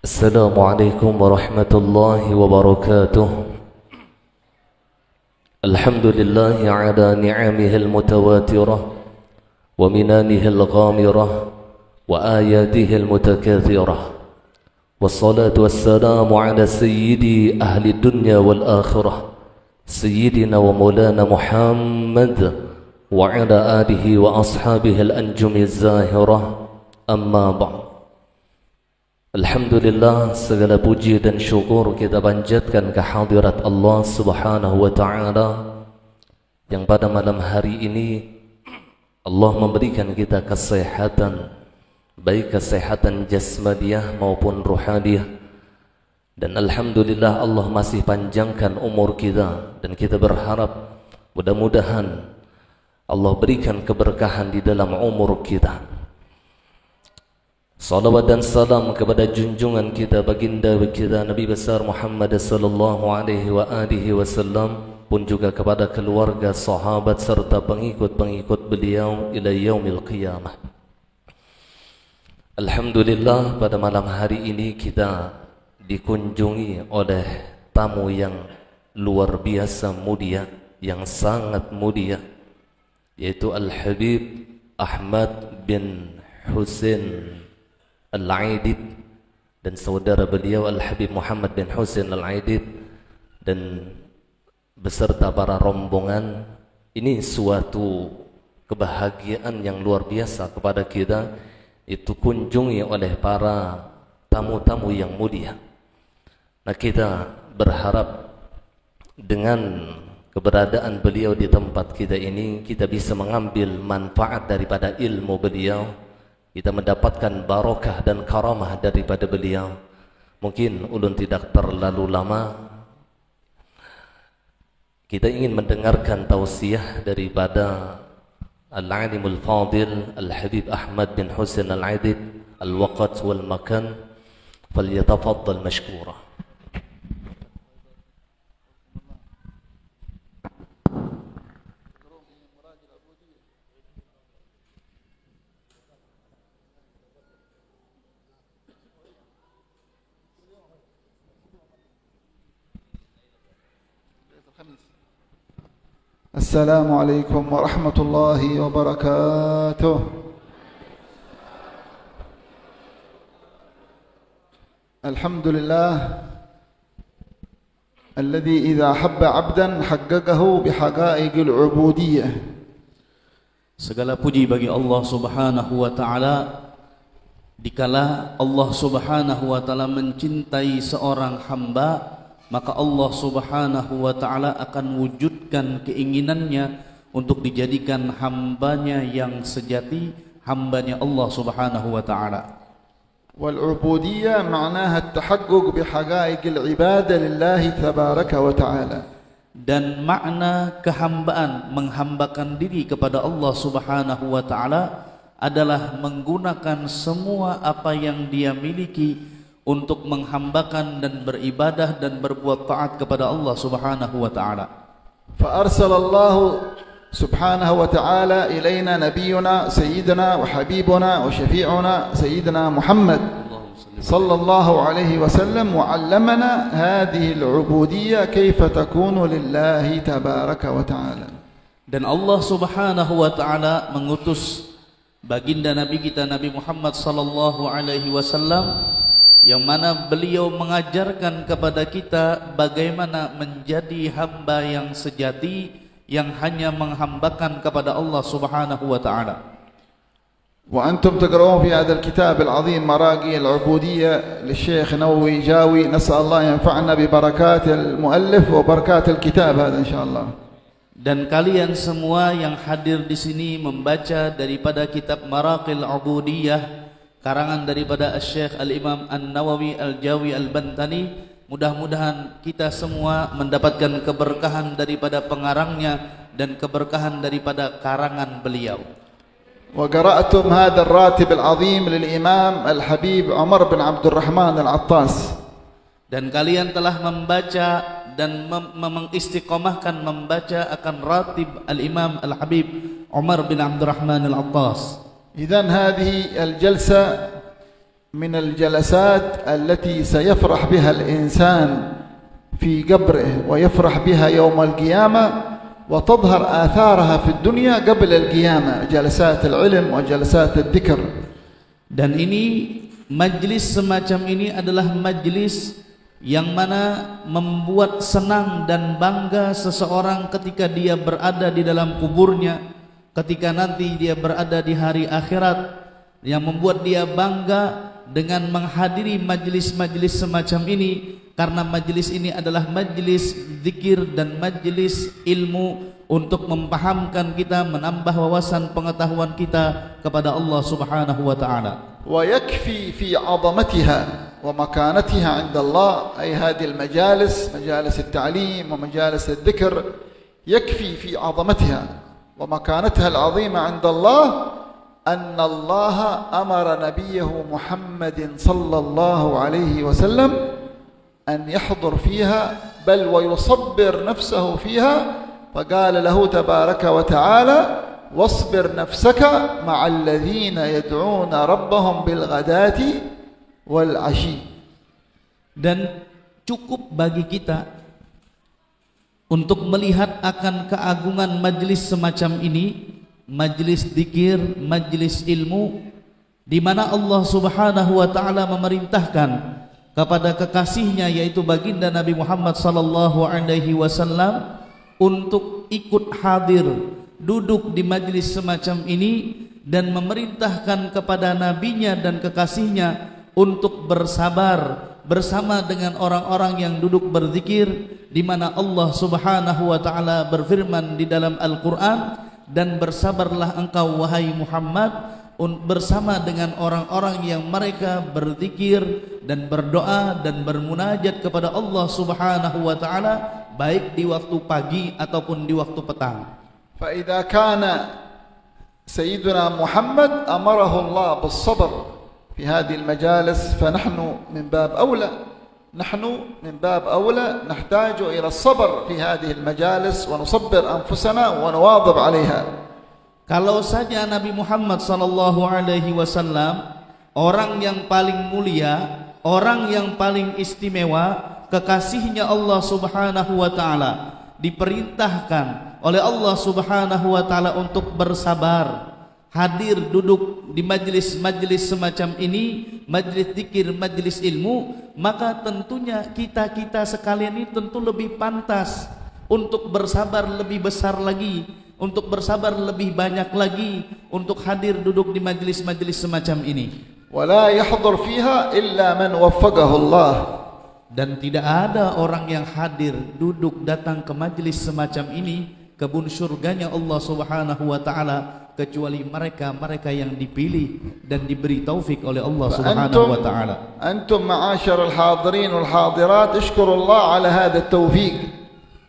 السلام عليكم ورحمة الله وبركاته. الحمد لله على نعمه المتواترة ومنانه الغامرة وآياته المتكاثرة، والصلاة والسلام على سيدي أهل الدنيا والآخرة سيدنا ومولانا محمد وعلى آله وأصحابه الأنجم الزاهرة. أما بعد. Alhamdulillah, segala puji dan syukur kita panjatkan kehadirat Allah Subhanahu wa Ta'ala yang pada malam hari ini Allah memberikan kita kesehatan, baik kesehatan jasmaniah maupun ruhaniyah. Dan alhamdulillah Allah masih panjangkan umur kita, dan kita berharap mudah-mudahan Allah berikan keberkahan di dalam umur kita. Salawat dan salam kepada junjungan kita, baginda kita Nabi besar Muhammad sallallahu alaihi wa alihi wasallam, pun juga kepada keluarga, sahabat serta pengikut-pengikut beliau ila yaumil qiyamah. Alhamdulillah, pada malam hari ini kita dikunjungi oleh tamu yang luar biasa mulia, yang sangat mulia, yaitu Al-Habib Ahmad bin Husain Al-Aidid dan saudara beliau Al-Habib Muhammad bin Husain Al-Aidid dan beserta para rombongan. Ini suatu kebahagiaan yang luar biasa kepada kita, itu kunjungi oleh para tamu-tamu yang mulia. Nah, kita berharap dengan keberadaan beliau di tempat kita ini, kita bisa mengambil manfaat daripada ilmu beliau, kita mendapatkan barokah dan karamah daripada beliau. Mungkin ulun tidak terlalu lama, kita ingin mendengarkan tausiah daripada Al-Alimul Fadil Al-Habib Ahmad bin Husain Al-Aidid. Al-waqt wal makan, falyatafaddal mashkura. السلام عليكم ورحمة الله وبركاته. الحمد لله الذي إذا حب عبدا حققه بحقائق العبودية. Segala puji bagi Allah Subhanahu wa Ta'ala, dikala Allah Subhanahu wa Ta'ala mencintai seorang hamba, maka Allah Subhanahu wa Ta'ala akan wujudkan keinginannya untuk dijadikan hambanya yang sejati, hambanya Allah Subhanahu wa Ta'ala. Wal-ubudiyah ma'naha at-tahaqquq bihaqa'iq al-ibadah lillahi tabaraka wa ta'ala. Dan makna kehambaan, menghambakan diri kepada Allah Subhanahu wa Ta'ala adalah menggunakan semua apa yang dia miliki untuk menghambakan dan beribadah dan berbuat taat kepada Allah Subhanahu wa Ta'ala. فأرسل الله سبحانه وتعالى إلينا نبينا سيدنا وحبيبنا وشفيعنا سيدنا محمد صلى الله عليه وسلم وعلمنا هذه العبودية كيف تكون لله تبارك وتعالى. Dan Allah Subhanahu wa Ta'ala mengutus baginda Nabi kita Nabi Muhammad sallallahu alaihi wasallam, yang mana beliau mengajarkan kepada kita bagaimana menjadi hamba yang sejati, yang hanya menghambakan kepada Allah Subhanahu wa Ta'ala. وأنتم تقرؤون في هذا الكتاب العظيم مراقي العبودية للشيخ نووي جاوي، نسأل الله ينفعنا ببركات المؤلف وبركات الكتاب هذا إن شاء الله. Dan kalian semua yang hadir di sini membaca daripada kitab Maraqil Ubudiyah karangan daripada Syekh Al-Imam An-Nawawi Al-Jawi Al-Bantani, mudah-mudahan kita semua mendapatkan keberkahan daripada pengarangnya dan keberkahan daripada karangan beliau. وقرأتم هذا الراتب العظيم للإمام الحبيب عمر بن عبد الرحمن العطاس. Dan kalian telah membaca dan mengistiqomahkan membaca akan ratib Al-Imam Al-Habib Umar bin Abdurrahman Al-Attas. إذن هذه الجلسة من الجلسات التي سيفرح بها الإنسان في قبره ويفرح بها يوم القيامة وتظهر آثارها في الدنيا قبل القيامة، جلسات العلم وجلسات الذكر. Dan ini majlis semacam ini adalah majlis yang mana membuat senang dan bangga seseorang ketika dia berada di dalam kuburnya, ketika nanti dia berada di hari akhirat, yang membuat dia bangga dengan menghadiri majlis-majlis semacam ini, karena majlis ini adalah majlis zikir dan majlis ilmu untuk mempahamkan kita, menambah wawasan pengetahuan kita kepada Allah Subhanahu wa taala. Wa yakfi fi 'azamatiha wa makanatiha 'inda Allah, ay hadhihi al-majalis, majalis at-ta'lim wa majalis adh-dhikr, yakfi fi 'azamatiha wa makanatiha al-'azima 'inda Allah أن الله أمر نبيه محمد صلى الله عليه وسلم أن يحضر فيها بل ويصبر نفسه فيها، فقال له تبارك وتعالى واصبر نفسك مع الذين يدعون ربهم بالغداة والعشي. Dan cukup bagi kita untuk melihat akan keagungan majlis semacam ini, majlis zikir, majlis ilmu, di mana Allah Subhanahu wa taala memerintahkan kepada kekasihnya yaitu baginda Nabi Muhammad sallallahu alaihi wasallam untuk ikut hadir, duduk di majlis semacam ini, dan memerintahkan kepada nabinya dan kekasihnya untuk bersabar bersama dengan orang-orang yang duduk berzikir, di mana Allah Subhanahu wa taala berfirman di dalam Al-Qur'an, dan bersabarlah engkau wahai Muhammad bersama dengan orang-orang yang mereka berzikir dan berdoa dan bermunajat kepada Allah Subhanahu wa taala baik di waktu pagi ataupun di waktu petang. Fa idza kana sayyiduna Muhammad amarahu Allah bis-sabr fi hadhihi al-majalis fa nahnu min bab awla نحن من باب أولى نحتاج إلى الصبر في هذه المجالس ونصبر أنفسنا ونواظب عليها. Kalau saja Nabi Muhammad sallallahu alaihi wasallam, orang yang paling mulia, orang yang paling istimewa, kekasihnya Allah Subhanahu wa taala, diperintahkan oleh Allah Subhanahu wa taala untuk bersabar, hadir duduk di majlis-majlis semacam ini, majlis zikir, majlis ilmu, maka tentunya kita sekalian ini tentu lebih pantas untuk bersabar lebih besar lagi, untuk bersabar lebih banyak lagi, untuk hadir duduk di majlis-majlis semacam ini. Wala yahdhur fiha illa man waffaqahu Allah. Dan tidak ada orang yang hadir duduk datang ke majlis semacam ini, kebun surganya Allah Subhanahu wa taala, kecuali mereka yang dipilih dan diberi taufik oleh Allah Subhanahu wa taala. Antum ma'ashar al-hadirin wal hadirat ishkurullah ala hadha at-tawfiq.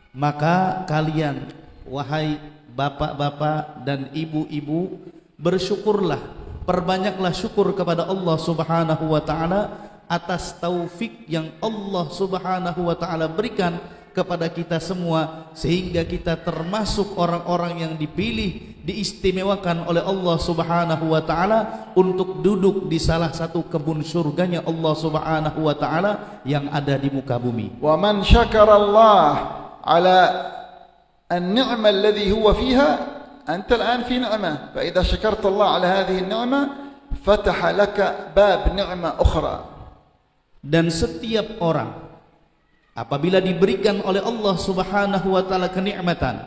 Maka kalian wahai bapak-bapak dan ibu-ibu, bersyukurlah, perbanyaklah syukur kepada Allah Subhanahu wa taala atas taufik yang Allah Subhanahu wa taala berikan kepada kita semua, sehingga kita termasuk orang-orang yang dipilih, diistimewakan oleh Allah Subhanahu wa taala untuk duduk di salah satu kebun surganya Allah Subhanahu wa taala yang ada di muka bumi. Wa man syakara Allah ala an-ni'ma alladhi huwa fiha, anta al-an fi ni'mah, fa idza syakarta Allah ala hadhihi an-ni'mah fataha laka bab ni'mah ukhra. Dan setiap orang apabila diberikan oleh Allah Subhanahu wa taala kenikmatan,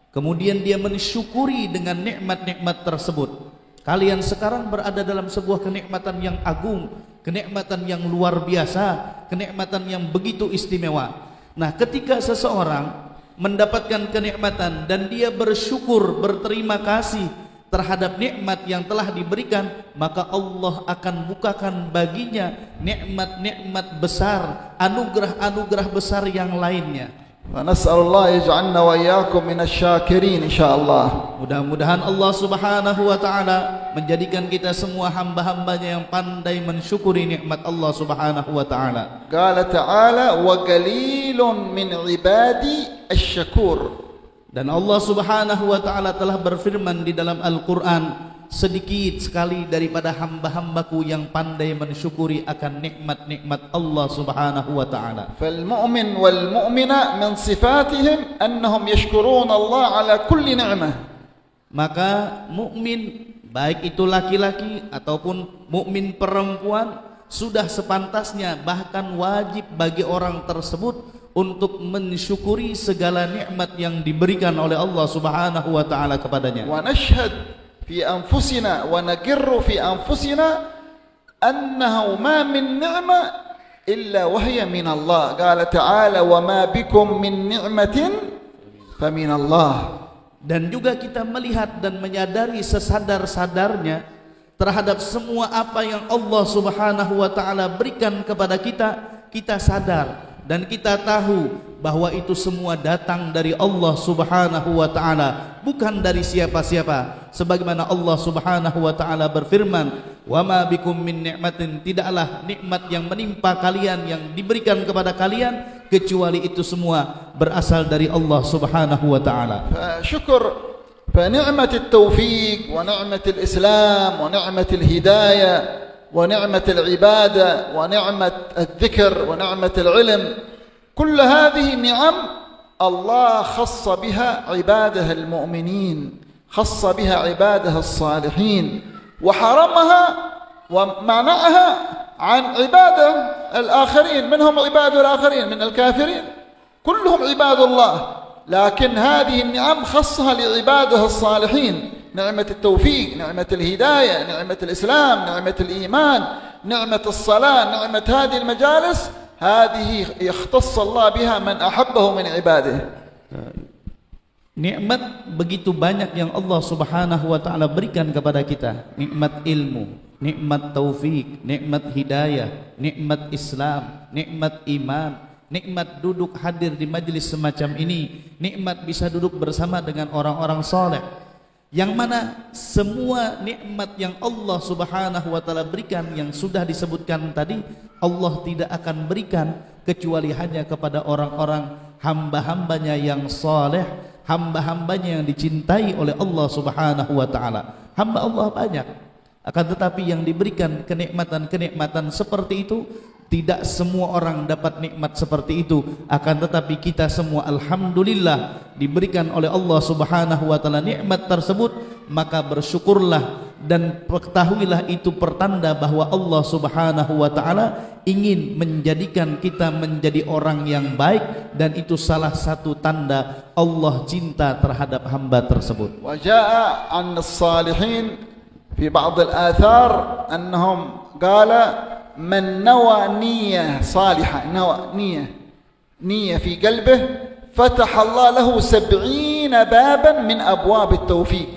kemudian dia mensyukuri dengan nikmat-nikmat tersebut. Kalian sekarang berada dalam sebuah kenikmatan yang agung, kenikmatan yang luar biasa, kenikmatan yang begitu istimewa. Nah, ketika seseorang mendapatkan kenikmatan dan dia bersyukur, berterima kasih terhadap nikmat yang telah diberikan, maka Allah akan bukakan baginya nikmat-nikmat besar, anugerah-anugerah besar yang lainnya. Wa nas'alullah yaj'alna wa iyyakum minasy-syakirin insyaallah. Mudah-mudahan Allah Subhanahu wa taala menjadikan kita semua hamba-hambanya yang pandai mensyukuri nikmat Allah Subhanahu wa taala. Qala ta'ala wa qalilun min ibadi asy-syakur. Dan Allah Subhanahu wa taala telah berfirman di dalam Al-Qur'an, sedikit sekali daripada hamba-hambaku yang pandai mensyukuri akan nikmat-nikmat Allah Subhanahu wa taala. فالمؤمن والمؤمنة من صفاتهم أنهم يشكرون الله على كل نعمة. Maka mukmin baik itu laki-laki ataupun mukmin perempuan sudah sepantasnya bahkan wajib bagi orang tersebut untuk mensyukuri segala nikmat yang diberikan oleh Allah Subhanahu wa taala kepadanya. ونشهد في أنفسنا ونقر في أنفسنا أنه ما من نعمة إلا وهي من الله. قال تعالى وما بكم من نعمة فمن الله. Dan juga kita melihat dan menyadari sesadar-sadarnya terhadap semua apa yang Allah Subhanahu wa taala berikan kepada kita, kita sadar dan kita tahu bahwa itu semua datang dari Allah Subhanahu wa taala, bukan dari siapa-siapa. Sebagaimana Allah Subhanahu wa taala berfirman, "Wa ma bikum min ni'matin", tidaklah nikmat yang menimpa kalian yang diberikan kepada kalian kecuali itu semua berasal dari Allah Subhanahu wa taala. شكر فنعمة التوفيق ونعمة الإسلام ونعمة الهداية ونعمة العبادة ونعمة الذكر ونعمة العلم، كل هذه نعم الله خص بها عباده المؤمنين، خص بها عباده الصالحين، وحرمها ومنعها عن عباده الآخرين، منهم عباد الآخرين من الكافرين، كلهم عباد الله، لكن هذه النعم خصها لعباده الصالحين، نعمة التوفيق، نعمة الهداية، نعمة الإسلام، نعمة الإيمان، نعمة الصلاة، نعمة هذه المجالس، هذه يختص الله بها من أحبه من عباده. Nikmat begitu banyak yang Allah Subhanahu wa taala berikan kepada kita. Nikmat ilmu, nikmat taufik, nikmat hidayah, nikmat Islam, nikmat iman, nikmat duduk hadir di majelis semacam ini, nikmat bisa duduk bersama dengan orang-orang soleh. Yang mana semua nikmat yang Allah Subhanahu wa taala berikan yang sudah disebutkan tadi, Allah tidak akan berikan kecuali hanya kepada orang-orang hamba-hambanya yang saleh, hamba-hambanya yang dicintai oleh Allah Subhanahu wa taala. Hamba Allah banyak, akan tetapi yang diberikan kenikmatan-kenikmatan seperti itu tidak semua orang dapat nikmat seperti itu. Akan tetapi kita semua alhamdulillah diberikan oleh Allah Subhanahu wa taala nikmat tersebut, maka bersyukurlah dan ketahuilah itu pertanda bahwa Allah Subhanahu wa taala ingin menjadikan kita menjadi orang yang baik, dan itu salah satu tanda Allah cinta terhadap hamba tersebut. Wa jaa 'an as-salihin fi ba'd al-athar annahum qala من نوى نية صالحة، نوى نية في قلبه فتح الله له 70 بابا من أبواب التوفيق.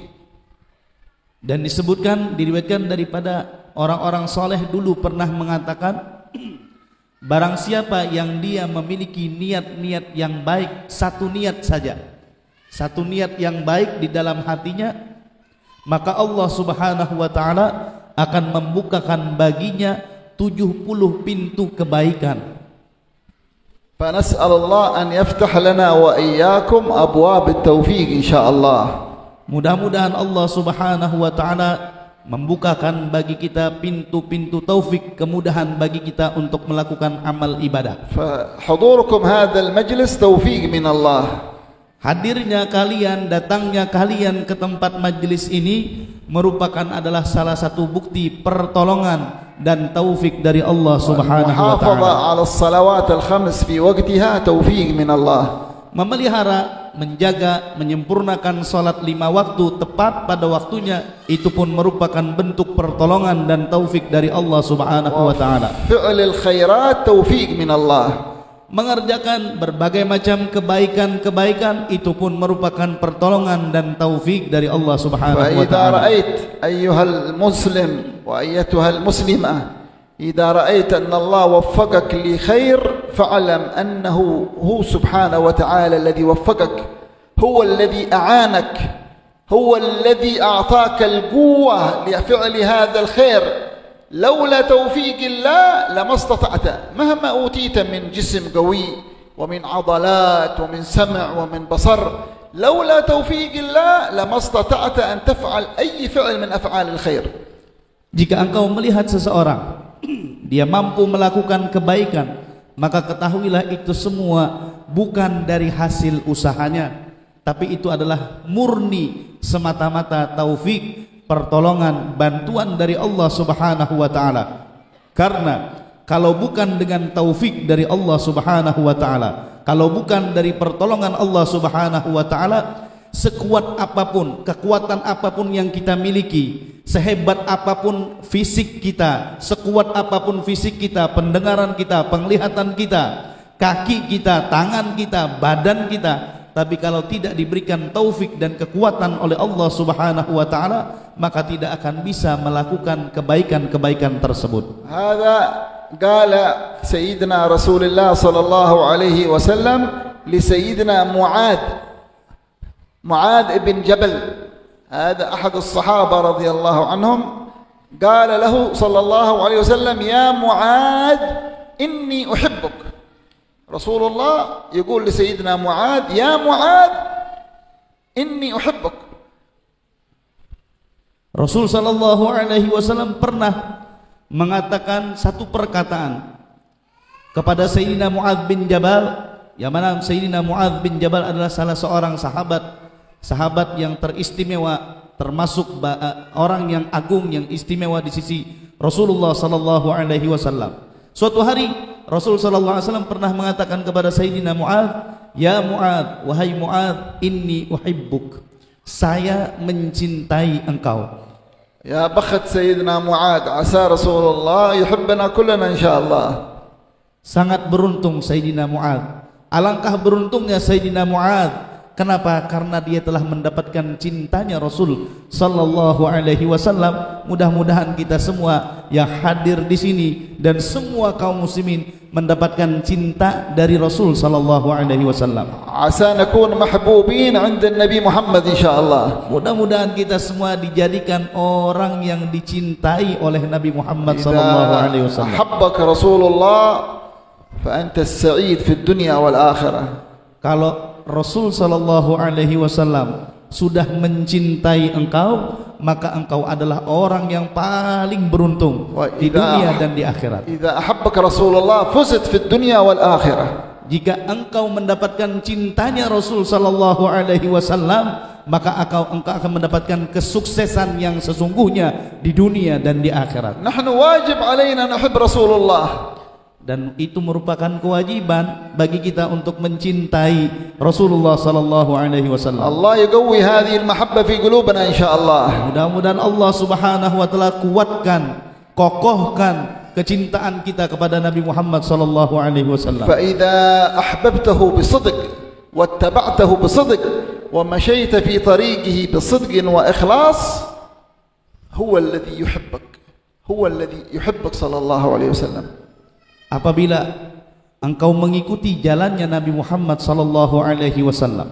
Dan disebutkan, diriwayatkan daripada orang-orang soleh dulu pernah mengatakan, barang siapa yang dia memiliki niat-niat yang baik, satu niat saja, satu niat yang baik di dalam hatinya, maka Allah Subhanahu wa taala akan membukakan baginya 70 pintu kebaikan. فنسأل الله أن يفتح لنا وإياكم أبواب التوفيق إن شاء الله. Mudah-mudahan Allah Subhanahu wa taala membukakan bagi kita pintu-pintu taufik, kemudahan bagi kita untuk melakukan amal ibadah. فحضوركم هذا المجلس توفيق من الله. Hadirnya kalian, datangnya kalian ke tempat majelis ini merupakan adalah salah satu bukti pertolongan dan taufik dari Allah Subhanahu wa taala. على الصلوات الخمس في وقتها توفيق من الله. Memelihara, menjaga, menyempurnakan salat 5 waktu tepat pada waktunya, itu pun merupakan bentuk pertolongan dan taufik dari Allah Subhanahu wa taala. فعل الخيرات توفيق من الله. Mengerjakan berbagai macam kebaikan-kebaikan itu pun merupakan pertolongan dan taufik dari Allah Subhanahu wa taala. رأيت أيها المسلم وأيتها المسلمة إذا رأيت أن الله وفقك لخير فاعلم أنه هو سبحانه وتعالى الذي وفقك، هو الذي أعانك، هو الذي أعطاك القوة لفعل هذا الخير. لولا توفيق الله لما استطعت، مهما أوتيت من جسم قوي ومن عضلات ومن سمع ومن بصر، لولا توفيق الله لما استطعت أن تفعل أي فعل من أفعال الخير. Jika engkau melihat seseorang dia mampu melakukan kebaikan, maka ketahuilah itu semua bukan dari hasil usahanya, tapi itu adalah murni semata-mata taufik, pertolongan, bantuan dari Allah Subhanahu wa taala. Karena kalau bukan dengan taufik dari Allah Subhanahu wa taala, kalau bukan dari pertolongan Allah Subhanahu wa taala, sekuat apapun, kekuatan apapun yang kita miliki, sehebat apapun fisik kita, sekuat apapun fisik kita, pendengaran kita, penglihatan kita, kaki kita, tangan kita, badan kita, tapi kalau tidak diberikan taufik dan kekuatan oleh Allah Subhanahu wa taala, maka tidak akan bisa melakukan kebaikan-kebaikan tersebut. Hadza qala sayyidina Rasulullah sallallahu alaihi wasallam li sayyidina Mu'adh ibn Jabal, هذا أحد الصحابة رضي الله عنهم، قال له صلى الله عليه وسلم يا معاذ إني أحبك. رسول الله يقول لسيدنا معاذ يا معاذ إني أحبك. Rasul sallallahu alaihi wasallam pernah mengatakan satu perkataan kepada Sayyidina Mu'adz bin Jabal, yang mana Sayyidina Mu'adz bin Jabal adalah salah seorang sahabat yang teristimewa, termasuk orang yang agung, yang istimewa di sisi Rasulullah sallallahu alaihi wasallam. Suatu hari Rasul sallallahu alaihi wasallam pernah mengatakan kepada Sayyidina Mu'adz, "Ya Mu'adz, wahai Mu'adz, inni uhibbuk." Saya mencintai engkau. Ya bakht Sayyidina Mu'adz, asa Rasulullah yuhibbana kullana insyaallah. Sangat beruntung Sayyidina Mu'adz. Alangkah beruntungnya Sayyidina Mu'adz. Kenapa? Karena dia telah mendapatkan cintanya Rasul sallallahu alaihi wasallam. Mudah-mudahan kita semua yang hadir di sini dan semua kaum muslimin mendapatkan cinta dari Rasul sallallahu alaihi wasallam. Asa nakun mahbubin 'inda Nabi Muhammad insyaallah. Mudah-mudahan kita semua dijadikan orang yang dicintai oleh Nabi Muhammad sallallahu alaihi wasallam. Habbaka Rasulullah fa anta as-sa'id fi ad-dunya wal akhirah. Kalau Rasul sallallahu alaihi wasallam sudah mencintai engkau, maka engkau adalah orang yang paling beruntung di dunia dan di akhirat. Idza ahabbaka Rasulullah fuzit fid dunya wal akhirah. Jika engkau mendapatkan cintanya Rasul sallallahu alaihi wasallam, maka engkau akan mendapatkan kesuksesan yang sesungguhnya di dunia dan di akhirat. Nahnu wajib alaina nuhibb Rasulullah. Dan itu merupakan kewajiban bagi kita untuk mencintai Rasulullah sallallahu alaihi wasallam. Allah yaqwi hadhihi al-mahabba fi qulubina insyaallah. Mudah-mudahan Allah Subhanahu wa taala kuatkan, kokohkan kecintaan kita kepada Nabi Muhammad sallallahu alaihi wasallam. Fa idza ahbabtahu bisidq wattaba'tahu bisidq wa mashaita fi tariqihi bisidq wa ikhlas, huwa alladhi yuhibbuk. Huwa alladhi yuhibbuk sallallahu alaihi wasallam. Apabila engkau mengikuti jalannya Nabi Muhammad sallallahu alaihi wasallam,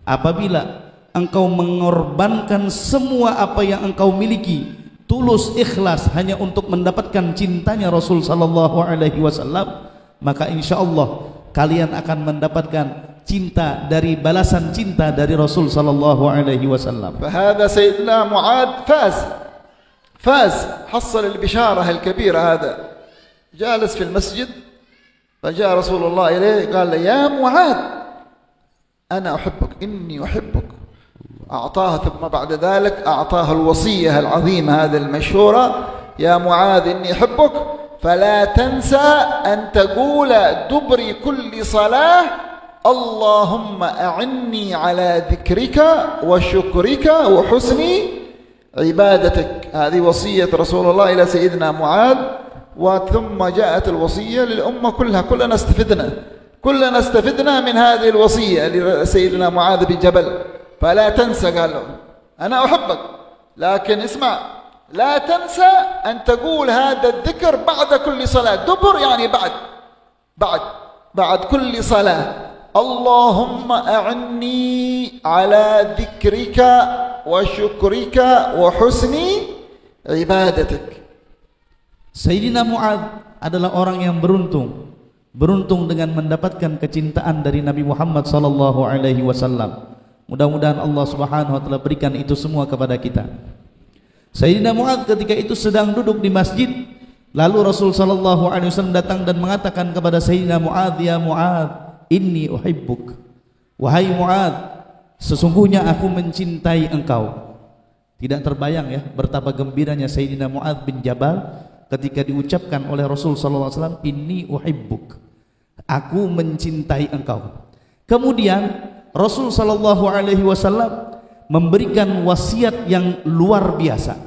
apabila engkau mengorbankan semua apa yang engkau miliki, tulus ikhlas hanya untuk mendapatkan cintanya Rasul sallallahu alaihi wasallam, maka insyaallah kalian akan mendapatkan cinta dari balasan cinta dari Rasul sallallahu alaihi wasallam. Fahada Sayyidina Mu'adz faz hassal al-bishara al-kabira hada. جالس في المسجد فجاء رسول الله إليه قال له يا معاذ أنا أحبك إني أحبك. أعطاه ثم بعد ذلك أعطاه الوصية العظيمة هذه المشهورة يا معاذ إني أحبك فلا تنسى أن تقول دبر كل صلاة اللهم أعني على ذكرك وشكرك وحسن عبادتك. هذه وصية رسول الله إلى سيدنا معاذ. وثم جاءت الوصية للأمة كلنا استفدنا من هذه الوصية لسيدنا معاذ بن جبل. فلا تنسى، قال له أنا أحبك، لكن اسمع لا تنسى أن تقول هذا الذكر بعد كل صلاة. دبر يعني بعد كل صلاة اللهم أعني على ذكرك وشكرك وحسن عبادتك. Sayyidina Mu'adz adalah orang yang beruntung dengan mendapatkan kecintaan dari Nabi Muhammad sallallahu alaihi wasallam. Mudah-mudahan Allah Subhanahu wa taala berikan itu semua kepada kita. Sayyidina Mu'adz ketika itu sedang duduk di masjid, lalu Rasul sallallahu alaihi wasallam datang dan mengatakan kepada Sayyidina Mu'adz, "Ya Mu'adz, inni uhibbuk." Wahai Mu'adz, sesungguhnya aku mencintai engkau. Tidak terbayang ya betapa gembiranya Sayyidina Mu'adz bin Jabal ketika diucapkan oleh Rasul sallallahu alaihi wasallam, "Inni uhibbuk." Aku mencintai engkau. Kemudian Rasul sallallahu alaihi wasallam memberikan wasiat yang luar biasa.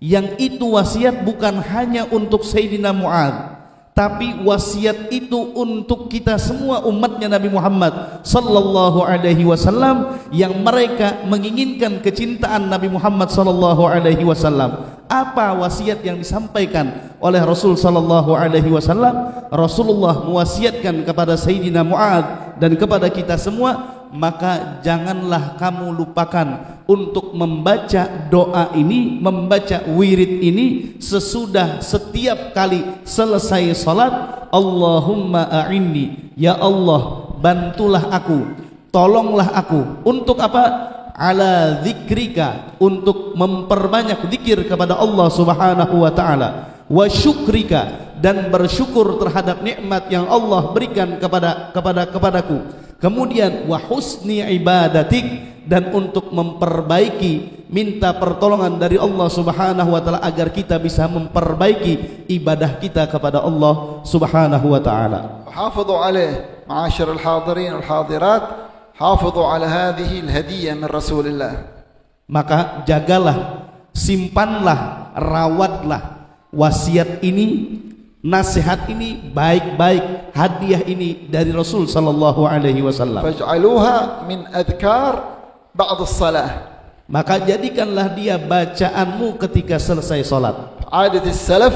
Yang itu wasiat bukan hanya untuk Sayyidina Mu'adz, tapi wasiat itu untuk kita semua umatnya Nabi Muhammad sallallahu alaihi wasallam yang mereka menginginkan kecintaan Nabi Muhammad sallallahu alaihi wasallam. Apa wasiat yang disampaikan oleh Rasul sallallahu alaihi wasallam? Rasulullah mewasiatkan kepada Sayyidina Mu'adz dan kepada kita semua, maka janganlah kamu lupakan untuk membaca doa ini, membaca wirid ini sesudah setiap kali selesai salat. Allahumma a'inni, ya Allah bantulah aku, tolonglah aku. Untuk apa? Ala dzikrika, untuk memperbanyak zikir kepada Allah Subhanahu wa taala, wa syukrika, dan bersyukur terhadap nikmat yang Allah berikan kepadaku. Kemudian wa husni ibadatik, dan untuk memperbaiki, minta pertolongan dari Allah Subhanahu wa taala agar kita bisa memperbaiki ibadah kita kepada Allah Subhanahu wa taala. حافظوا عليه معاشر الحاضرين والحاضرات، حافظوا على هذه الهدية من رسول الله. Maka jagalah, simpanlah, rawatlah wasiat ini, nasihat ini baik-baik, hadiah ini dari Rasul sallallahu alaihi wasallam. Faj'aluha min adhkar ba'd as-salah. Maka jadikanlah dia bacaanmu ketika selesai salat. عادة السلف،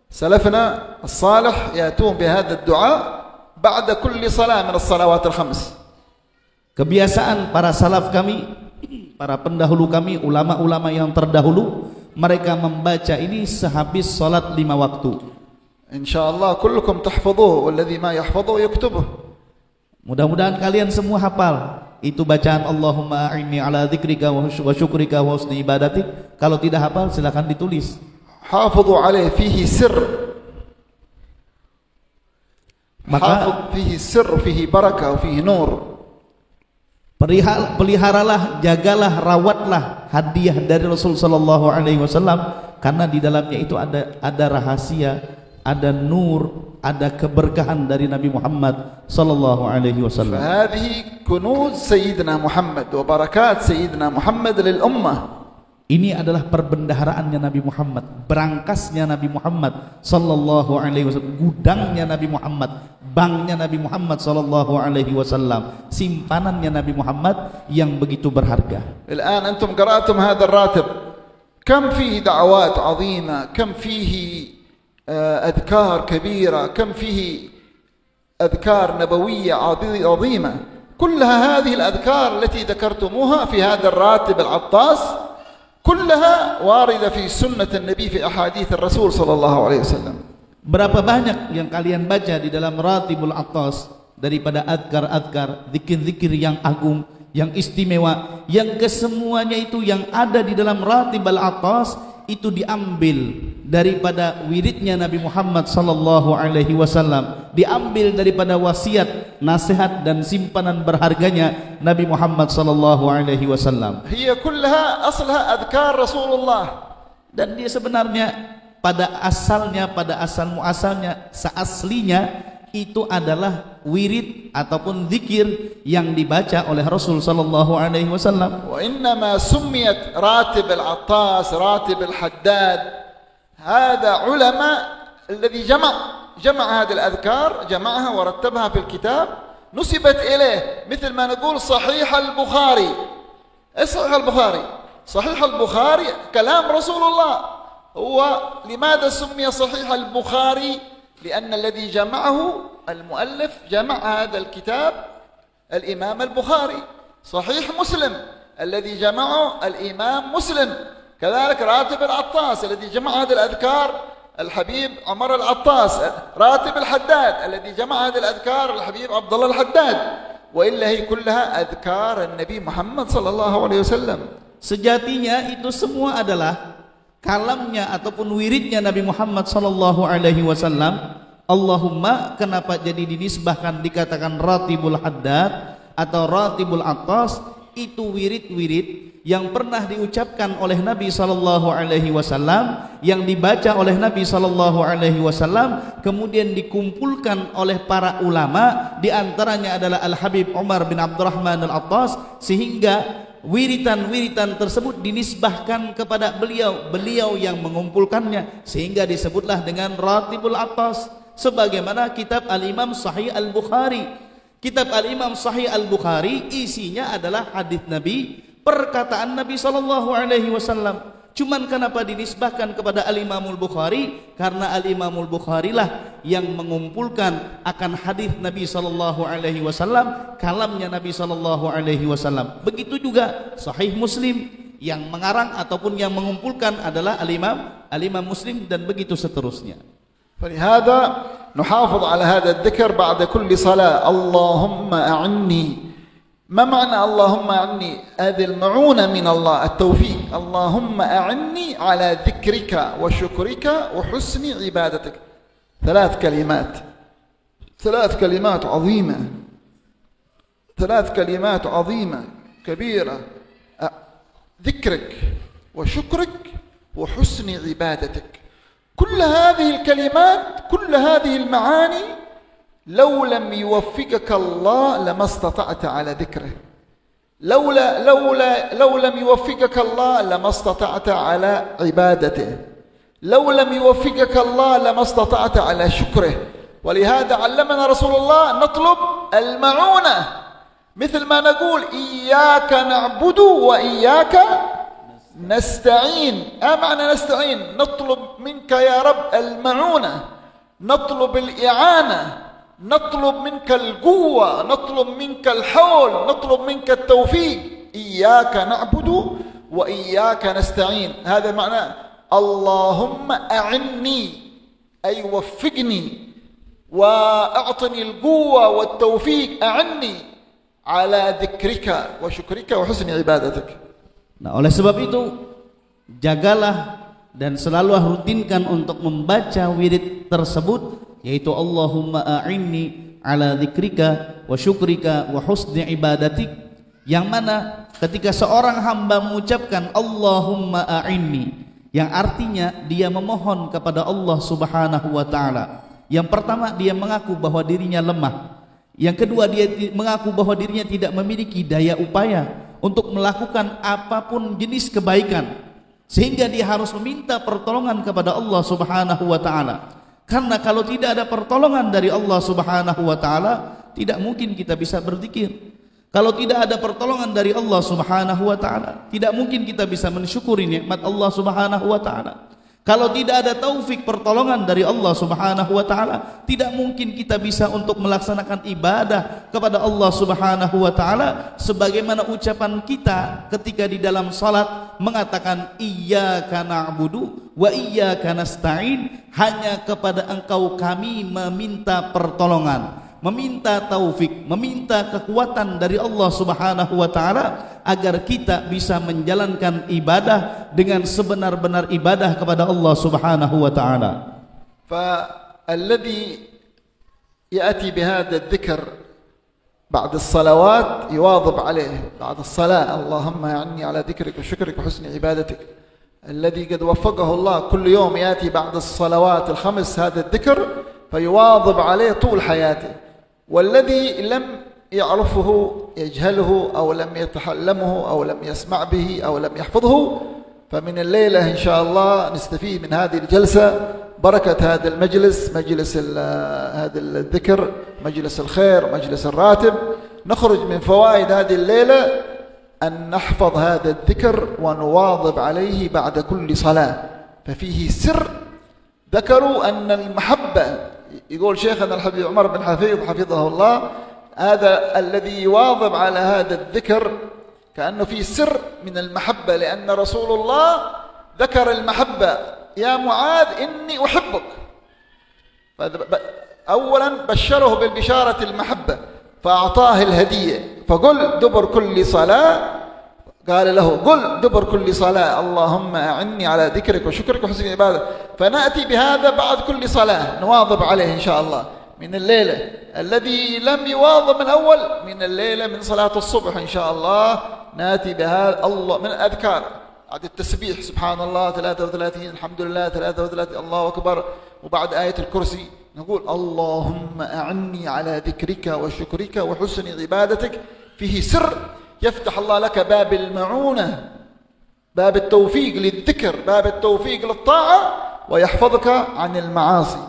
سلفنا الصالح يأتون بهذا الدعاء بعد كل صلاة من الصلوات الخمس. Kebiasaan para salaf kami, para pendahulu kami, ulama-ulama yang terdahulu, mereka membaca ini sehabis salat 5 waktu. إن شاء الله كلكم تحفظوه والذي ما يحفظه يكتبه. Mudah-mudahan kalian semua hafal itu bacaan Allahumma a'inni ala dzikrika wa syukrika wa husni ibadatik. Kalau tidak hafal silakan ditulis. حافظوا عليه، فيه سر. Maka فيه سر وفيه بركة وفيه نور. Peliharalah, jagalah, rawatlah hadiah dari Rasul sallallahu alaihi wasallam, karena di dalamnya itu ada rahasia, ada nur, ada keberkahan dari Nabi Muhammad sallallahu alaihi wasallam. هذه كنوز سيدنا محمد وبركات سيدنا محمد للأمة. Ini adalah perbendaharaannya Nabi Muhammad, berangkasnya Nabi Muhammad sallallahu alaihi wasallam, gudangnya Nabi Muhammad, banknya Nabi Muhammad sallallahu alaihi wasallam, simpanannya Nabi Muhammad yang begitu berharga. الآن أنتم قرأتم هذا الراتب، كم فيه دعوات عظيمة، كم فيه أذكار كبيرة، كم فيه أذكار نبوية عظيمة. كلها هذه الأذكار التي ذكرتموها في هذا الراتب العطاس كلها واردة في سنة النبي في أحاديث الرسول صلى الله عليه وسلم. Berapa banyak yang kalian baca di dalam Ratibul Attas daripada adkar-adkar, zikir-zikir yang agung, yang istimewa, yang kesemuanya itu yang ada di dalam Ratibul Attas itu diambil daripada wiridnya Nabi Muhammad sallallahu alaihi wasallam, diambil daripada wasiat, nasihat dan simpanan berharganya Nabi Muhammad sallallahu alaihi wasallam. هي كلها أصلها أذكار رسول الله. Dan dia sebenarnya pada asal muasalnya, seaslinya itu adalah wirid ataupun zikir yang dibaca oleh Rasul sallallahu alaihi wasallam. وإنما سميت راتب العطاس راتب الحداد هذا علماء الذي جمع هذه الأذكار، جمعها ورتبها في الكتاب، نسبت إليه، مثل ما نقول صحيح البخاري. إيش صحيح البخاري؟ صحيح البخاري كلام رسول الله. هو لماذا سمي صحيح البخاري؟ لأن الذي جمعه المؤلف جمع هذا الكتاب الإمام البخاري. صحيح مسلم الذي جمعه الإمام مسلم. كذلك راتب العطاس الذي جمع هذه الأذكار الحبيب عمر العطاس. راتب الحداد الذي جمع هذه الأذكار الحبيب عبد الله الحداد. وإلا هي كلها أذكار النبي محمد صلى الله عليه وسلم. Sejatinya itu semua adalah kalamnya ataupun wiridnya Nabi Muhammad sallallahu alaihi wasallam. Allahumma, kenapa jadi dinisbahkan dikatakan ratibul haddad atau ratibul atas? Itu wirid-wirid yang pernah diucapkan oleh Nabi sallallahu alaihi wasallam, yang dibaca oleh Nabi sallallahu alaihi wasallam, kemudian dikumpulkan oleh para ulama, di antaranya adalah Al-Habib Umar bin Abdurrahman Al-Attas, sehingga wiritan-wiritan tersebut dinisbahkan kepada beliau yang mengumpulkannya, sehingga disebutlah dengan Ratibul Atas. Sebagaimana kitab Al-Imam Sahih Al-Bukhari. Kitab Al-Imam Sahih Al-Bukhari isinya adalah hadis Nabi, perkataan Nabi sallallahu alaihi wasallam. Cuman kenapa dinisbahkan kepada Al-Imamul Bukhari? Karena Al-Imamul Bukhari lah yang mengumpulkan akan hadis Nabi sallallahu alaihi wasallam, kalamnya Nabi sallallahu alaihi wasallam. Begitu juga Sahih Muslim, yang mengarang ataupun yang mengumpulkan adalah Al-Imam Muslim, dan begitu seterusnya. فلهذا نحافظ على هذا الذكر بعد كل صلاة. اللهم أعني. ما معنى اللهم أعني؟ هذه المعونة من الله، التوفيق. اللهم أعني على ذكرك وشكرك وحسن عبادتك. ثلاث كلمات عظيمة، ثلاث كلمات عظيمة كبيرة. ذكرك وشكرك وحسن عبادتك. كل هذه الكلمات، كل هذه المعاني لو لم يوفقك الله لما استطعت على ذكره. لو لم يوفقك الله لما استطعت على عبادته. لو لم يوفقك الله لما استطعت على شكره. ولهذا علمنا رسول الله نطلب المعونة، مثل ما نقول إياك نعبد وإياك نستعين. معنى نستعين؟ نطلب منك يا رب المعونة، نطلب الإعانة، نطلب منك القوة، نطلب منك الحول، نطلب منك التوفيق. إياك نعبد وإياك نستعين. هذا معنى اللهم أعني، أي وفقني وأعطني القوة والتوفيق. أعني على ذكرك وشكرك وحسن عبادتك. Nah, oleh sebab itu jagalah dan selalu rutinkan untuk membaca wirid tersebut, yaitu Allahumma a'inni ala dzikrika wa syukrika wa husni ibadatik, yang mana ketika seorang hamba mengucapkan Allahumma a'inni, yang artinya dia memohon kepada Allah Subhanahu wa taala. Yang pertama, dia mengaku bahwa dirinya lemah. Yang kedua, dia mengaku bahwa dirinya tidak memiliki daya upaya untuk melakukan apapun jenis kebaikan, sehingga dia harus meminta pertolongan kepada Allah Subhanahu wa taala. Karena kalau tidak ada pertolongan dari Allah Subhanahu wa taala, tidak mungkin kita bisa berzikir. Kalau tidak ada pertolongan dari Allah Subhanahu wa taala, tidak mungkin kita bisa mensyukuri nikmat Allah Subhanahu wa taala. Kalau tidak ada taufik pertolongan dari Allah Subhanahu wa taala, tidak mungkin kita bisa untuk melaksanakan ibadah kepada Allah Subhanahu wa taala sebagaimana ucapan kita ketika di dalam salat mengatakan iyyaka na'budu wa iyyaka nasta'in, hanya kepada Engkau kami meminta pertolongan, meminta taufik, meminta kekuatan dari Allah Subhanahu wa taala agar kita bisa menjalankan ibadah dengan sebenar-benar ibadah kepada Allah Subhanahu wa taala. فالذي يأتي بهذا الذكر بعد الصلوات يواظب عليه بعد الصلاة. اللهم أعني على ذكرك وشكرك وحسن عبادتك. الذي قد وفقه الله كل يوم يأتي بعد الصلوات الخمس هذا الذكر فيواظب عليه طول حياته. والذي لم يعرفه يجهله أو لم يتحلمه أو لم يسمع به أو لم يحفظه، فمن الليلة إن شاء الله نستفيد من هذه الجلسة بركة هذا المجلس، مجلس هذا الذكر، مجلس الخير، مجلس الراتب. نخرج من فوائد هذه الليلة أن نحفظ هذا الذكر ونواظب عليه بعد كل صلاة. ففيه سر. ذكروا أن المحبة، يقول شيخنا الحبيب عمر بن حفيظ حفظه الله، هذا الذي يواظب على هذا الذكر كأنه في سر من المحبة، لأن رسول الله ذكر المحبة: يا معاذ إني أحبك. أولا بشره بالبشارة المحبة، فأعطاه الهدية فقل دبر كل صلاة قال له قل دبر كل صلاة اللهم أعني على ذكرك وشكرك وحسن عبادة فنأتي بهذا بعد كل صلاة نواظب عليه إن شاء الله من الليلة الذي لم يواظب من أول من الليلة من صلاة الصبح إن شاء الله نأتي بهذا الله من أذكار بعد التسبيح سبحان الله 33 الحمد لله 33 الله أكبر وبعد آية الكرسي نقول اللهم أعني على ذكرك وشكرك وحسن عبادتك فيه سر يفتح الله لك باب المعونة باب التوفيق للذكر باب التوفيق للطاعة ويحفظك عن المعاصي.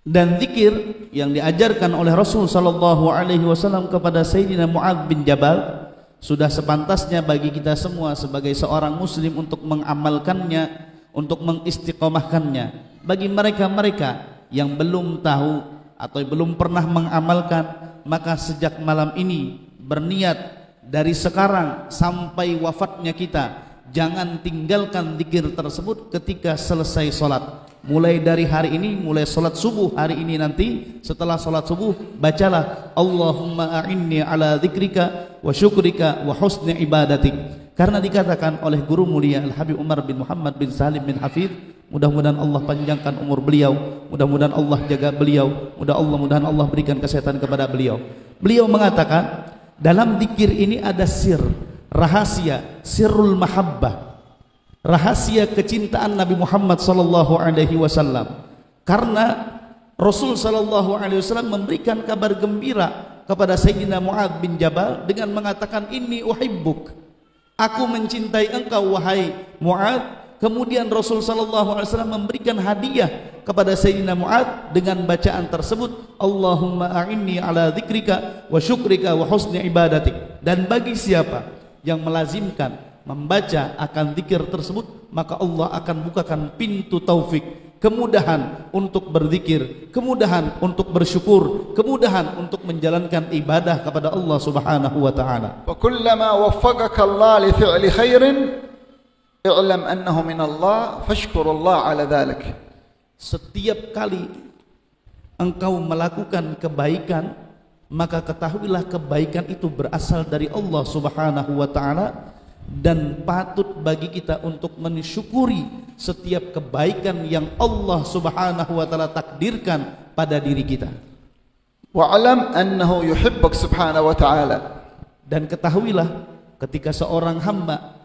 Dan zikir yang diajarkan oleh Rasul sallallahu alaihi wasallam kepada Sayyidina Mu'adz bin Jabal sudah sepantasnya bagi kita semua sebagai seorang muslim untuk mengamalkannya, untuk mengistiqomahkannya. Bagi mereka-mereka yang belum tahu atau belum pernah mengamalkan, maka sejak malam ini berniat dari sekarang sampai wafatnya kita, jangan tinggalkan zikir tersebut ketika selesai sholat. Mulai dari hari ini, mulai sholat subuh hari ini nanti, setelah sholat subuh bacalah Allahumma a'inni ala dzikrika wa syukrika wa husni ibadatik. Karena dikatakan oleh guru mulia Al-Habib Umar bin Muhammad bin Salim bin Hafidh, mudah-mudahan Allah panjangkan umur beliau, mudah-mudahan Allah jaga beliau, mudah-mudahan Allah berikan kesehatan kepada beliau. Beliau mengatakan dalam zikir ini ada sir, rahasia, sirrul mahabbah, rahasia kecintaan Nabi Muhammad sallallahu alaihi wasallam. Karena Rasul sallallahu alaihi wasallam memberikan kabar gembira kepada Sayyidina Mu'adz bin Jabal dengan mengatakan inni uhibbuk, aku mencintai engkau wahai Mu'adz. Kemudian Rasul sallallahu alaihi wasallam memberikan hadiah kepada Sayyidina Mu'adz dengan bacaan tersebut Allahumma a'inni ala dzikrika wa syukrika wa husni ibadatik. Dan bagi siapa yang melazimkan membaca akan zikir tersebut, maka Allah akan bukakan pintu taufik, kemudahan untuk berzikir, kemudahan untuk bersyukur, kemudahan untuk menjalankan ibadah kepada Allah Subhanahu wa taala. Wa kullama waffaqaka Allah li fi'li khairin i'lam annahu min Allah fashkurullah ala dhalik. Setiap kali engkau melakukan kebaikan, maka ketahuilah kebaikan itu berasal dari Allah Subhanahu wa taala, dan patut bagi kita untuk mensyukuri setiap kebaikan yang Allah Subhanahu wa taala takdirkan pada diri kita. Wa'lam annahu yuhibbuk subhanahu wa ta'ala. Dan ketahuilah ketika seorang hamba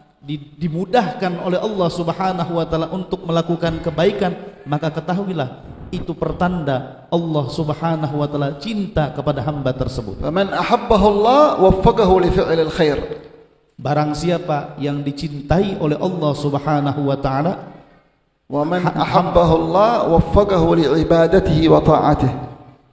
dimudahkan oleh Allah Subhanahu wa taala untuk melakukan kebaikan, maka ketahuilah itu pertanda Allah Subhanahu wa taala cinta kepada hamba tersebut. Faman ahabbahu Allah waffaqahu li fi'lil khair. Barang siapa yang dicintai oleh Allah Subhanahu wa taala, wa man ahabbahu Allah waffaqahu li ibadatihi wa ta'atihi.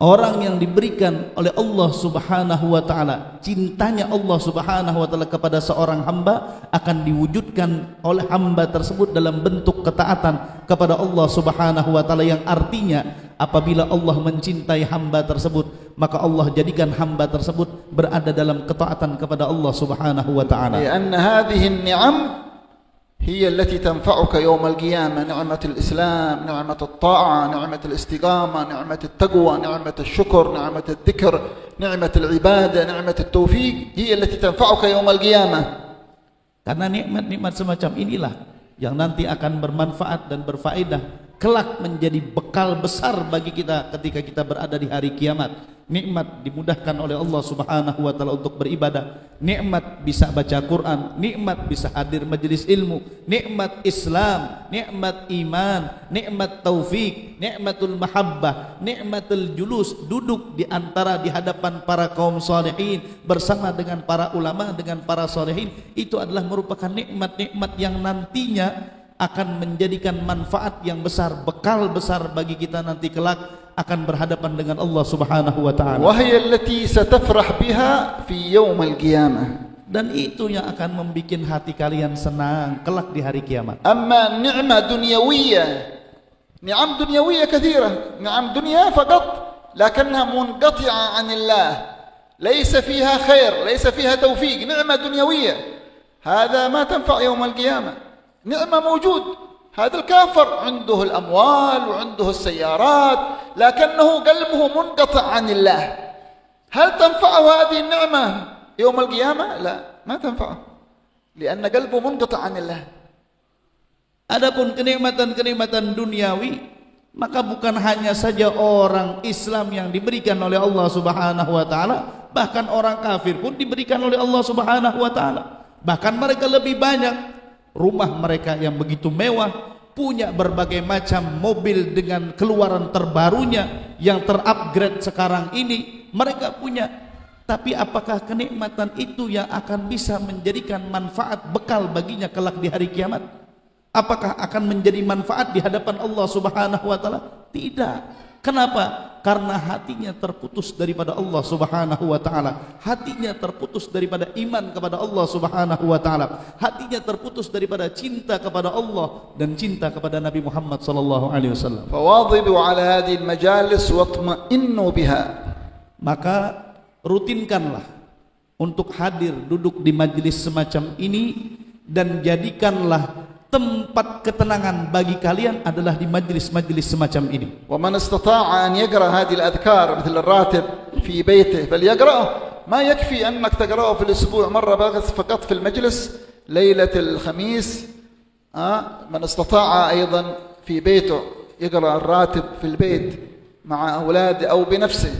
Orang yang diberikan oleh Allah Subhanahu wa taala, cintanya Allah Subhanahu wa taala kepada seorang hamba akan diwujudkan oleh hamba tersebut dalam bentuk ketaatan kepada Allah Subhanahu wa taala, yang artinya apabila Allah mencintai hamba tersebut, maka Allah jadikan hamba tersebut berada dalam ketaatan kepada Allah Subhanahu wa taala. Karena hadhihi an-ni'am هي التي تنفعك يوم القيامة، نعمة الإسلام، نعمة الطاعة، نعمة الاستقامة، نعمة التقوى، نعمة الشكر، نعمة الذكر، نعمة العبادة، نعمة التوفيق، هي التي تنفعك يوم القيامة. Karena nikmat-nikmat semacam inilah yang nanti akan bermanfaat dan berfaedah, kelak menjadi bekal besar bagi kita ketika kita berada di hari kiamat. Nikmat dimudahkan oleh Allah Subhanahu wa taala untuk beribadah, nikmat bisa baca Quran, nikmat bisa hadir majelis ilmu, nikmat Islam, nikmat iman, nikmat taufik, nikmatul mahabbah, nikmatul julus, duduk di hadapan para kaum salihin bersama dengan para ulama, dengan para salihin. Itu adalah merupakan nikmat-nikmat yang nantinya akan menjadikan manfaat yang besar, bekal besar bagi kita nanti kelak akan berhadapan dengan Allah Subhanahu wa taala. Wa hiya allati satafrah biha fi yaum al-qiyamah. Dan itu yang akan membuat hati kalian senang kelak di hari kiamat. Amma ni'mah dunyawiyah, ni'am dunyawiyah kathira, ni'am dunya faqat, lakinnaha munqati'a 'an Allah. Laysa fiha khair, laysa fiha tawfiq, ni'mah dunyawiyah. Hadha ma tanfa' yaum al-qiyamah. Ni'mah mawjud. هذا الكافر عنده الأموال وعنده السيارات لكنه قلبه منقطع عن الله. هل تنفعه هذه النعمة يوم القيامة؟ لا، ما تنفعه لأن قلبه منقطع عن الله. Adapun kenikmatan-kenikmatan duniawi, maka bukan hanya saja orang Islam yang diberikan oleh Allah Subhanahu wa taala, bahkan orang kafir pun diberikan oleh Allah Subhanahu wa taala. Bahkan mereka lebih banyak, rumah mereka yang begitu mewah, punya berbagai macam mobil dengan keluaran terbarunya yang terupgrade sekarang ini mereka punya. Tapi apakah kenikmatan itu yang akan bisa menjadikan manfaat bekal baginya kelak di hari kiamat? Apakah akan menjadi manfaat di hadapan Allah Subhanahu wa taala? Tidak. Kenapa? Karena hatinya terputus daripada Allah Subhanahu wa taala. Hatinya terputus daripada iman kepada Allah Subhanahu wa taala. Hatinya terputus daripada cinta kepada Allah dan cinta kepada Nabi Muhammad sallallahu alaihi wasallam. فواظبوا على هذه المجالس واطمئنوا بها. Maka rutinkanlah untuk hadir duduk di majelis semacam ini dan jadikanlah tempat ketenangan bagi kalian adalah di majlis-majlis semacam ini. ومن استطاع أن يقرأ هذه الأذكار مثل الراتب في بيته فليقرأه. ما يكفي أنك تقرأه في الأسبوع مرة فقط في المجلس ليلة الخميس. من استطاع أيضا في بيته يقرأ الراتب في البيت مع أولاده أو بنفسه،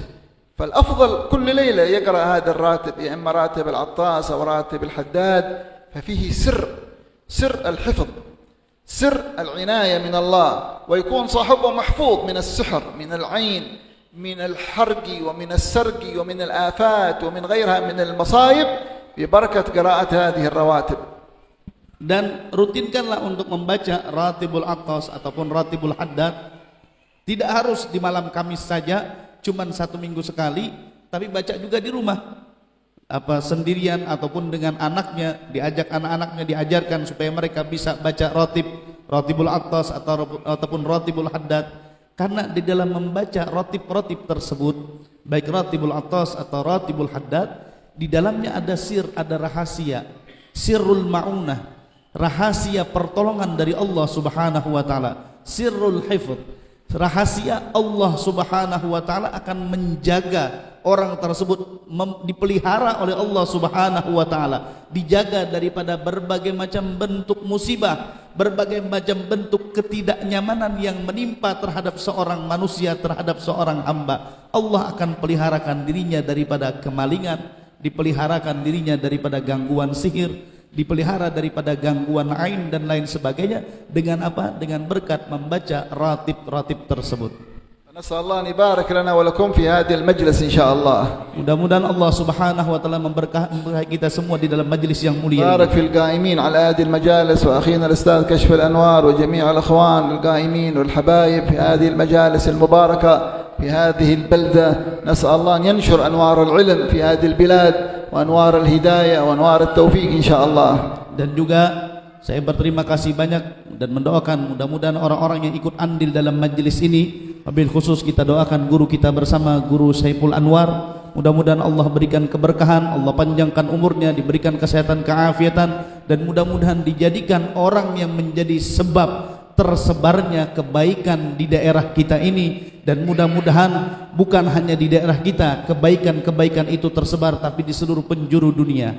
فالأفضل كل ليلة يقرأ هذا الراتب، يا إما راتب العطاس أو راتب الحداد، ففيه سر الحفظ، سر العناية من الله، ويكون صاحبه محفوظ من السحر، من العين، من الحرق ومن السرق ومن الآفات ومن غيرها من المصائب ببركة قراءة هذه الرواتب. Dan rutinkanlah untuk membaca Ratibul Attas ataupun Ratibul Haddad. Tidak harus di malam Kamis saja, cuman 1 minggu sekali, tapi baca juga di rumah. Apa sendirian ataupun dengan anaknya, diajak anak-anaknya diajarkan supaya mereka bisa baca Ratibul Attas ataupun Ratibul Haddad. Karena di dalam membaca ratib tersebut, baik Ratibul Attas atau Ratibul Haddad, di dalamnya ada ada rahasia, sirrul ma'unah, rahasia pertolongan dari Allah Subhanahu wa taala, sirrul hifdz, rahasia Allah Subhanahu wa taala akan menjaga orang tersebut, dipelihara oleh Allah Subhanahu wa taala, dijaga daripada berbagai macam bentuk musibah, berbagai macam bentuk ketidaknyamanan yang menimpa terhadap seorang manusia, terhadap seorang hamba. Allah akan peliharakan dirinya daripada kemalingan, dipeliharakan dirinya daripada gangguan sihir, dipelihara daripada gangguan ain dan lain sebagainya. Dengan apa? Dengan berkat membaca ratib tersebut. نسأل الله أن يبارك لنا ولكم في هذه المجلس إن شاء الله. Mudah-mudahan Allah Subhanahu wa taala memberkahi kita semua di dalam majlis yang mulia. بارك في القائمين على هذه المجالس وأخينا الأستاذ كشف الأنوار وجميع الأخوان القائمين والحبايب في هذه المجالس المباركة في هذه البلدة. نسأل الله أن ينشر أنوار العلم في هذه البلاد وأنوار الهداية وأنوار التوفيق إن شاء الله. Dan juga saya berterima kasih banyak dan mendoakan mudah-mudahan orang-orang yang ikut andil dalam majlis ini, wabil khusus kita doakan guru kita bersama, Guru Saiful Anwar, mudah-mudahan Allah berikan keberkahan, Allah panjangkan umurnya, diberikan kesehatan, keafiatan, dan mudah-mudahan dijadikan orang yang menjadi sebab tersebarnya kebaikan di daerah kita ini. Dan mudah-mudahan bukan hanya di daerah kita kebaikan-kebaikan itu tersebar, tapi di seluruh penjuru dunia.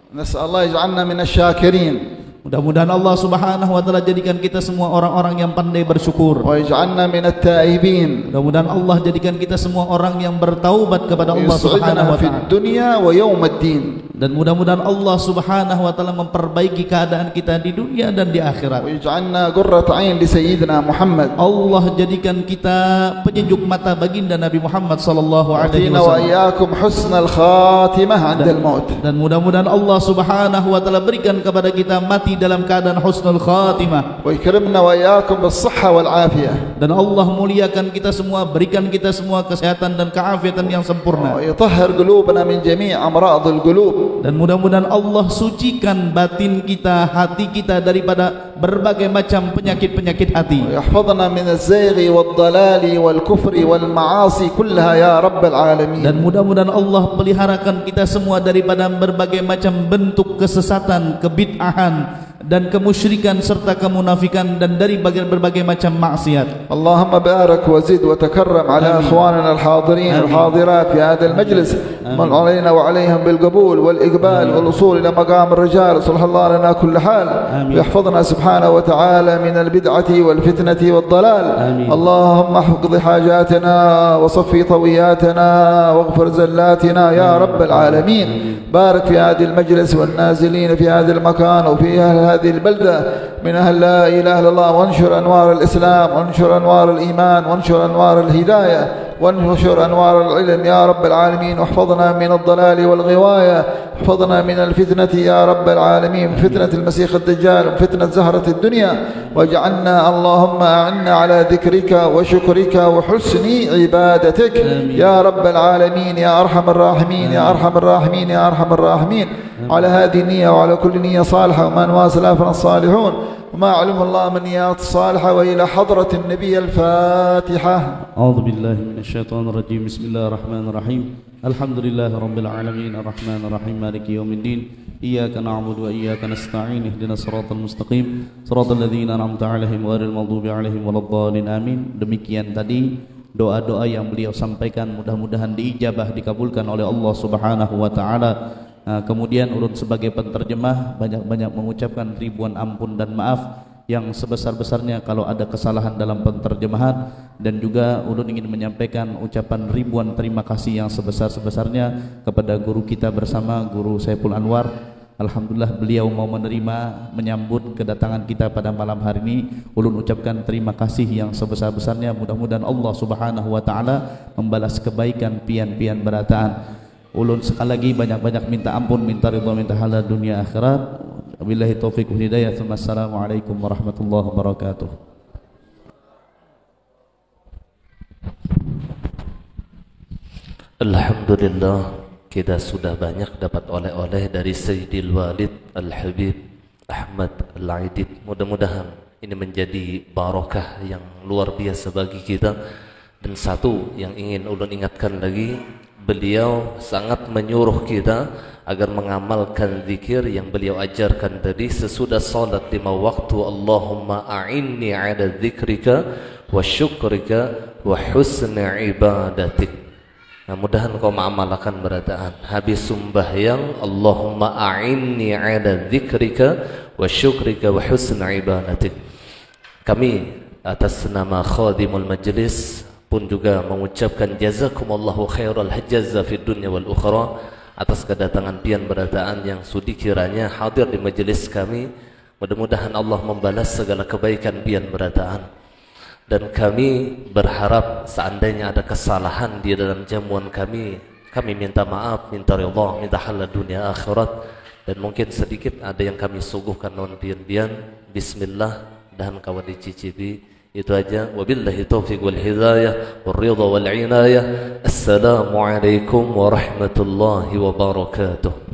Nasallahu yaj'alna minasyakirin. Mudah-mudahan Allah Subhanahu wa taala jadikan kita semua orang-orang yang pandai bersyukur. Wa yaj'alna minat taibin. Mudah-mudahan Allah jadikan kita semua orang yang bertaubat kepada Allah Subhanahu wa taala. Dunya wa yaumiddin. Dan mudah-mudahan Allah Subhanahu wa taala memperbaiki keadaan kita di dunia dan di akhirat. Wa yaj'alna qurrata 'ain li sayyidina Muhammad. Allah jadikan kita penyejuk mata baginda Nabi Muhammad sallallahu alaihi wasallam. Wa iyyakum husnal khatimah 'inda al-maut. Dan mudah-mudahan Allah Subhanahu wa taala berikan kepada kita mati dalam keadaan husnul khatimah. Wa ikrimna wa iyyakum bis-shahha wal 'afiyah. Dan Allah muliakan kita semua, berikan kita semua kesehatan dan keafiatan yang sempurna. Wa yutahhir qulubana min jami' amradil qulub. Dan mudah-mudahan Allah sucikan batin kita, hati kita daripada berbagai macam penyakit-penyakit hati. Wa yahfazna min az-zayghi wad-dhalali wal-kufri wal-ma'asi kullaha ya rabbal alamin. Dan mudah-mudahan Allah peliharakan kita semua daripada berbagai macam bentuk kesesatan, kebid'ahan, dan kemusyrikan serta kemunafikan dan dari berbagai macam maksiat. اللهم بارك وزد وتكرم على اخواننا الحاضرين والحاضرات في هذا المجلس من علينا وعليهم بالقبول والاقبال والوصول الى مقام الرجال. صلح الله لنا كل حال ويحفظنا سبحانه وتعالى من البدعة والفتنة والضلال. اللهم احفظ حاجاتنا وصفي طوياتنا واغفر زلاتنا يا رب العالمين. بارك في هذه المجلس والنازلين في هذا المكان وفي أهل هذه البلدة من أهل لا إله إلا الله، وانشر أنوار الإسلام وانشر أنوار الإيمان وانشر أنوار الهداية وانشر أنوار العلم يا رب العالمين. واحفظنا من الضلال والغواية، احفظنا من الفتنة يا رب العالمين، فتنة المسيح الدجال وفتنة زهرة الدنيا، واجعلنا اللهم أعنا على ذكرك وشكرك وحسن عبادتك يا رب العالمين يا أرحم الراحمين يا أرحم الراحمين يا أرحم الراحمين. على هذه النية وعلى كل نية صالحة وما نواة سلافنا الصالحون وما علم الله من نيات صالحة. وإلى حضرة النبي الفاتحة. أعوذ بالله من الشيطان الرجيم. بسم الله الرحمن الرحيم. الحمد لله رب العالمين الرحمن الرحيم مالك يوم الدين. إياك نعبد وإياك نستعين. اهدنا الصراط المستقيم صراط الذين أنعمت عليهم غير المغضوب عليهم ولا الضالين آمين. Demikian tadi doa-doa yang beliau sampaikan, mudah-mudahan diijabah, dikabulkan oleh Allah Subhanahu wa taala. Kemudian ulun sebagai penterjemah banyak-banyak mengucapkan ribuan ampun dan maaf yang sebesar-besarnya kalau ada kesalahan dalam penterjemahan, dan juga ulun ingin menyampaikan ucapan ribuan terima kasih yang sebesar-besarnya kepada guru kita bersama, Guru Saiful Anwar. Alhamdulillah beliau mau menyambut kedatangan kita pada malam hari ini. Ulun ucapkan terima kasih yang sebesar-besarnya. Mudah-mudahan Allah Subhanahu wa taala membalas kebaikan pian-pian berataan. Ulun sekali lagi banyak-banyak minta ampun, minta ridha, minta halal dunia akhirat. Wabillahi taufiq wal hidayah. Assalamualaikum warahmatullahi wabarakatuh. Alhamdulillah, kita sudah banyak dapat oleh-oleh dari Sayyidil Walid Al-Habib Ahmad Al-Aidid. Mudah-mudahan ini menjadi barakah yang luar biasa bagi kita. Dan satu yang ingin ulun ingatkan lagi, beliau sangat menyuruh kita agar mengamalkan zikir yang beliau ajarkan tadi sesudah salat 5 waktu. Allahumma a'inni ala dzikrika wa syukrika wa husni ibadatik. Nah, mudahan kau mengamalkan berataan habis sembahyang, Allahumma a'inni ala dzikrika wa syukrika wa husni ibadatik. Kami atas nama khadimul majlis pun juga mengucapkan jazakumullahu khairal hajazza fid dunya wal ukhra atas kedatangan pian berataan yang sudi kiranya hadir di majelis kami. Mudah-mudahan Allah membalas segala kebaikan pian berataan. Dan kami berharap seandainya ada kesalahan di dalam jamuan kami minta maaf, minta ridha, minta halal dunia akhirat. Dan mungkin sedikit ada yang kami suguhkan non pian-pian, bismillah dan kawan dicicipi. Itu aja. Wabillahi taufiq wal hidayah wal ridha wal inayah. Assalamualaikum warahmatullahi wabarakatuh.